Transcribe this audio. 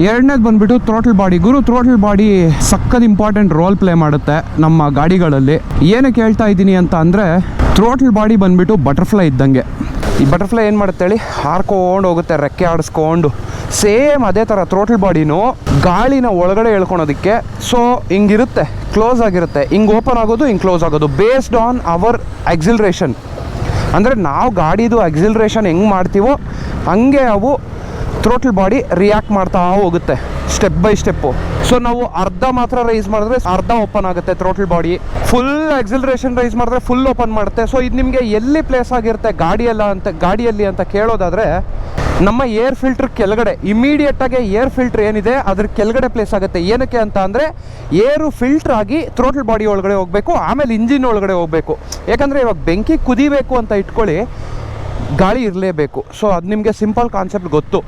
ಎರಡನೇದು ಬಂದ್ಬಿಟ್ಟು throttle body. ಗುರು throttle body ಸಕ್ಕತ್ ಇಂಪಾರ್ಟೆಂಟ್ ರೋಲ್ ಪ್ಲೇ ಮಾಡುತ್ತೆ ನಮ್ಮ ಗಾಡಿಗಳಲ್ಲಿ. ಏನಕ್ಕೆ ಹೇಳ್ತಾ ಇದ್ದೀನಿ ಅಂತ ಅಂದರೆ, ಥ್ರೋಟಲ್ ಬಾಡಿ ಬಂದ್ಬಿಟ್ಟು ಬಟರ್ಫ್ಲೈ ಇದ್ದಂಗೆ. ಈ ಬಟರ್ಫ್ಲೈ ಏನು ಮಾಡುತ್ತೆ ಹೇಳಿ, ಹಾರ್ಕೊಂಡು ಹೋಗುತ್ತೆ ರೆಕ್ಕೆ ಆಡಿಸ್ಕೊಂಡು. ಸೇಮ್ ಅದೇ ಥರ ಥ್ರೋಟಲ್ ಬಾಡಿನೂ ಗಾಳಿನ ಒಳಗಡೆ ಎಳ್ಕೊಳೋದಕ್ಕೆ ಸೊ ಹಿಂಗಿರುತ್ತೆ, ಕ್ಲೋಸ್ ಆಗಿರುತ್ತೆ, ಹಿಂಗೆ ಓಪನ್ ಆಗೋದು, ಹಿಂಗೆ ಕ್ಲೋಸ್ ಆಗೋದು, ಬೇಸ್ಡ್ ಆನ್ ಅವರ್ ಎಕ್ಸಿಲರೇಷನ್. ಅಂದರೆ ನಾವು ಗಾಡಿದು ಎಕ್ಸಿಲರೇಷನ್ ಹೆಂಗೆ ಮಾಡ್ತೀವೋ ಹಂಗೆ ಅವು ಥ್ರೋಟಲ್ ಬಾಡಿ ರಿಯಾಕ್ಟ್ ಮಾಡ್ತಾ ಹೋಗುತ್ತೆ ಸ್ಟೆಪ್ ಬೈ ಸ್ಟೆಪ್ಪು. ಸೊ ನಾವು ಅರ್ಧ ಮಾತ್ರ ರೈಸ್ ಮಾಡಿದ್ರೆ ಅರ್ಧ ಓಪನ್ ಆಗುತ್ತೆ throttle body, full acceleration rice ಮಾಡಿದ್ರೆ ಫುಲ್ ಓಪನ್ ಮಾಡುತ್ತೆ. ಸೊ ಇದು ನಿಮಗೆ ಎಲ್ಲಿ ಪ್ಲೇಸ್ ಆಗಿರುತ್ತೆ ಗಾಡಿಯಲ್ಲಿ ಅಂತ ಕೇಳೋದಾದರೆ, ನಮ್ಮ ಏರ್ ಫಿಲ್ಟರ್ ಕೆಳಗಡೆ ಇಮಿಡಿಯೇಟಾಗಿ ಏರ್ ಫಿಲ್ಟರ್ ಏನಿದೆ ಅದ್ರ ಕೆಳಗಡೆ ಪ್ಲೇಸ್ ಆಗುತ್ತೆ. ಏನಕ್ಕೆ ಅಂತ ಅಂದರೆ, ಏರು ಫಿಲ್ಟರ್ ಆಗಿ ಥ್ರೋಟಲ್ ಬಾಡಿ ಒಳಗಡೆ ಹೋಗಬೇಕು, ಆಮೇಲೆ ಇಂಜಿನ್ ಒಳಗಡೆ ಹೋಗಬೇಕು. ಯಾಕಂದರೆ ಇವಾಗ ಬೆಂಕಿ ಕುದಿಬೇಕು ಅಂತ ಇಟ್ಕೊಳ್ಳಿ, ಗಾಳಿ ಇರಲೇಬೇಕು. ಸೊ ಅದು ನಿಮಗೆ ಸಿಂಪಲ್ ಕಾನ್ಸೆಪ್ಟ್ ಗೊತ್ತು.